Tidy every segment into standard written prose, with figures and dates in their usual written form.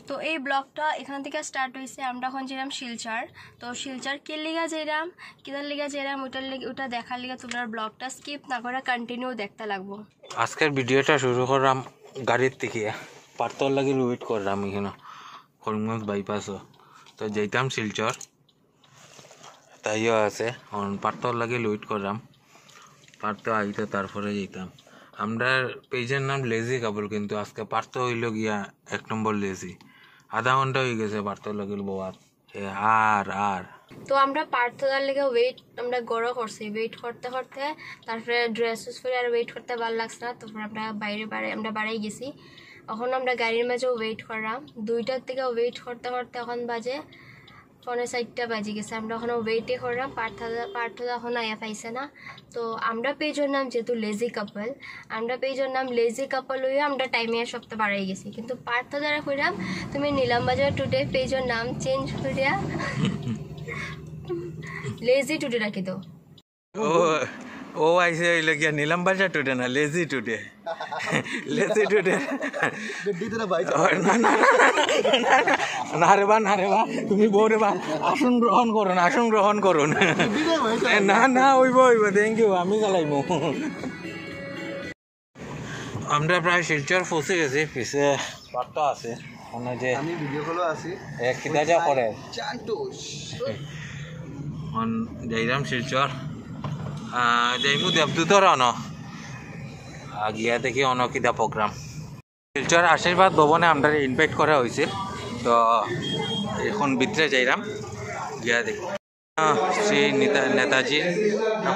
তো এই ব্লগটা এখান থেকে স্টার্ট হয়েছে। আমরা এখন যেরাম শিলচর, তো শিলচর কে লিগা যেরাম, কিদার লিগা যেরাম, ওটা দেখার লিগা তোমরা ব্লগটা স্কিপ না করে কন্টিনিউ দেখতে লাগবো। আজকের ভিডিওটা শুরু করলাম গাড়ির থেকে, পার্থর লাগে ওয়েট করলাম এখানে করিমগঞ্জ বাইপাসও, তো যেতাম শিলচর তাইও আছে পার্থর লাগে ওয়েট করলাম, পার্থ আইতো তারপরে যেতাম। আমরা পেজের নাম লেজি কাপল, কিন্তু আজকে পার্থ হইল গিয়া 1 নম্বর লেজি। আধা ঘন্টা হয়ে গেছে পার্থর লাগে বোয়ার আর তো আমরা পার্থদার লেগে আমরা গড়ো করছি, ওয়েট করতে করতে তারপরে ড্রেস পরে আর ওয়েট করতে ভালো লাগছে না, তারপর আমরা আমরা বাড়াই গেছি। এখন আমরা গাড়ির মাঝেও ওয়েট করলাম, 2টার থেকে ওয়েট করতে করতে এখন বাজে 4:30 বাজে গেছে। আমরা এখন ওয়েটে করলাম, পার্থদা এখন আয়া পাইছে না। তো আমরা পেজের নাম যেহেতু লেজি কাপল, আমরা পেজের নাম লেজি কাপল হয়ে আমরা টাইমে সপ্তাহ বাড়াই গেছি, কিন্তু পার্থদারা কইরাম তুমি নীলামবাজার টুডে পেজের নাম চেঞ্জ করিয়া লেজি টুডে রাখি তো। ও আইসে হইল গিয়া নীলামবাজার টুডে না, লেজি টুডে। লেজি টুডে না রে বা তুমি বউ রে বা আসন গ্রহণ করুন। না হইব থ্যাংক ইউ, আমি চালাইমু। আমরা প্রায় শিলচর পৌঁছে গেছি, পিছে বার্তা আছে যে আমি ভিডিও কলও আছি কিতা যা করে যাইরাম শিলচর, যাইমু দেবদূতর গিয়া দেখি কিতা প্রোগ্রাম। শিলচর আশীর্বাদ ভবনে আমরা ইনভাইট করা হয়েছিল, তো এখন ভিতরে যাইরাম গিয়া দেখি শ্রী নেতাজির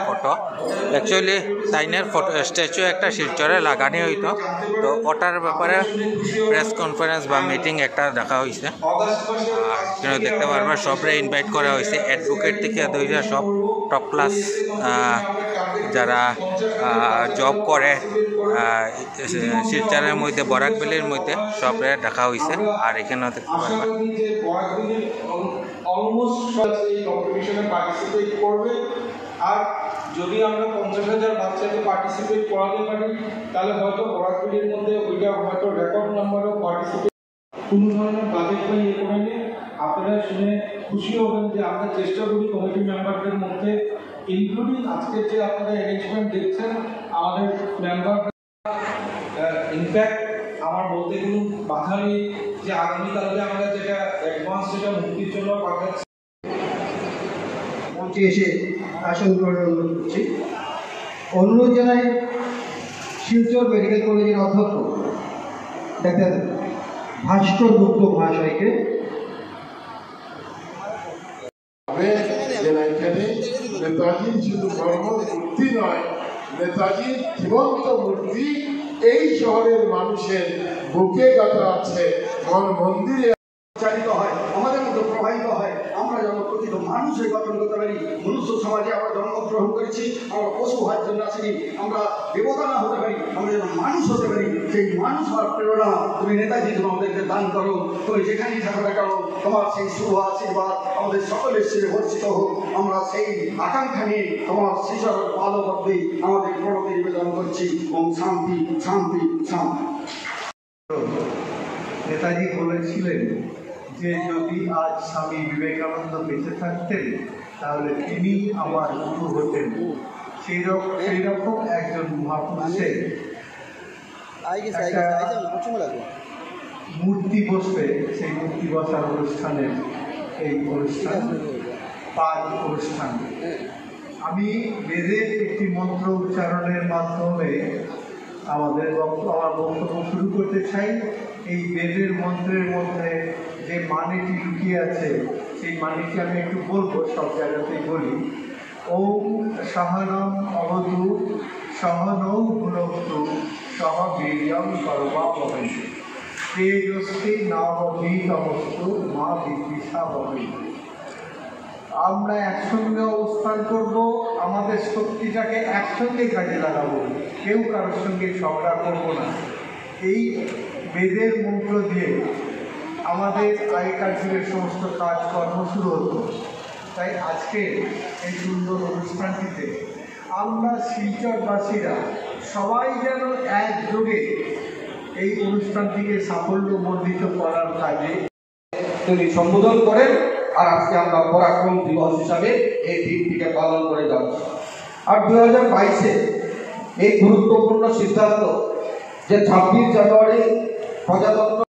ফটো। অ্যাকচুয়ালি তাইনের ফটো স্ট্যাচু একটা শিলচরে লাগানি হইতো, তো ওটার ব্যাপারে প্রেস কনফারেন্স বা মিটিং একটা দেখা হয়েছে। কিন্তু দেখতে পারবা সবরে ইনভাইট করা হয়েছে, অ্যাডভোকেট থেকে ধরে সব টপ ক্লাস যারা জব করে শিলচরের মধ্যে, বরাক ভ্যালির মধ্যে সবরে দেখা হয়েছে। আর এখানেও দেখতে পারবা অলমোস্ট এই কম্পিটিশনে পার্টিসিপেট করবে। আর যদি আমরা 50,000 বাচ্চাকে পার্টিসিপেট করাতে পারি, তাহলে হয়তো বরাকবিলির মধ্যে ওইটা হয়তো রেকর্ড নাম্বারও পার্টিসিপেট। কোনো ধরনের বাজেট বা ইয়ে করে নিয়ে আপনারা শুনে খুশি হবেন যে আমরা চেষ্টা করি কমিটি মেম্বারদের মধ্যে, ইনক্লুডিং আজকে যে আপনারা অ্যারেঞ্জমেন্ট দেখছেন আমাদের মেম্বার। ইনফ্যাক্ট আমার বলতে গেলে বাধা নেই যে আগামীকালকে আমরা যেটা অ্যাডভান্স যেটা মুক্তির জন্য পাঠাচ্ছি, মঞ্চে এসে আসন গ্রহণের অনুরোধ করছি। অনুরোধ জানাই শিলচর মেডিকেল কলেজের অধ্যক্ষ ডাক্তার ভাস্কর গুপ্ত মহাশয়কে। নেতাজির শুধু মূর্তি নয়, নেতাজির জীবন্ত মূর্তি এই শহরের মানুষের বুকে গাঁথা আছে, মন্দিরে চালিত হয়, আমাদের মধ্যে প্রবাহিত হয়। আমরা যেন প্রকৃত মানুষের গঠন করতে পারি। মনুষ্য সমাজে আমরা জন্মগ্রহণ করেছি, আমরা পশু হওয়ার জন্য আসিনি, আমরা দেবতা না হতে পারি, আমরা যেন মানুষ হতে পারি। সেই মানুষ হওয়ার প্রেরণা তুমি নেতাজি তুমি আমাদেরকে দান করো। তুমি যেখানেই থাকো না কেন, তোমার সেই শুভ আশীর্বাদ আমাদের সকলের শিরে বর্ষিত হোক। আমরা সেই আকাঙ্ক্ষা নিয়ে তোমার শিশর আলোবদ্ধে আমাদের প্রণতি নিবেদন করছি। এবং শান্তি শান্তি শান্তি। নেতাজি বলেছিলেন যে যদি আজ স্বামী বিবেকানন্দ বেঁচে থাকতেন তাহলে তিনি আমার গুরু হতেন। সেই রকম একজন মহাপুরুষের মূর্তি বসবে, সেই মূর্তি বসার অনুষ্ঠানের এই অনুষ্ঠান পাঠ অনুষ্ঠান। আমি বেদের একটি মন্ত্র উচ্চারণের মাধ্যমে আমার বক্তব্য শুরু করতে চাই। এই বেদের মন্ত্রের মধ্যে যে মানেটি লুকিয়ে আছে সেই মানেটি আমি একটু বলবো, সব জায়গাতেই বলি। ওম সহনম অবতু সহনৌ ভুনক্তু সহ বীর্যং কর্মাবহৈ তেজস্বী নবনীতমস্তু মা বিদ্বিষাবহৈ। আমরা একসঙ্গে অবস্থান করব, আমাদের শক্তিটাকে একসঙ্গে কাজে লাগাবো, কেউ কারোর সঙ্গে ঝগড়া করব না। এই বেদের মন্ত্র দিয়ে আমাদের আগেকার যুগের সমস্ত কাজকর্ম শুরু হতো। তাই আজকে এই সুন্দর অনুষ্ঠানটিতে আমরা শিলচরবাসীরা সবাই যেন একযোগে এই অনুষ্ঠানটিকে সাফল্যমণ্ডিত করার কাজে তিনি সম্বোধন করেন। আর আজকে আমরা পরাক্রম দিবস হিসাবে এই দিনটিকে পালন করে যাচ্ছি। আর 2022-এ এই গুরুত্বপূর্ণ সিদ্ধান্ত যে 26 জানুয়ারি প্রজাতন্ত্র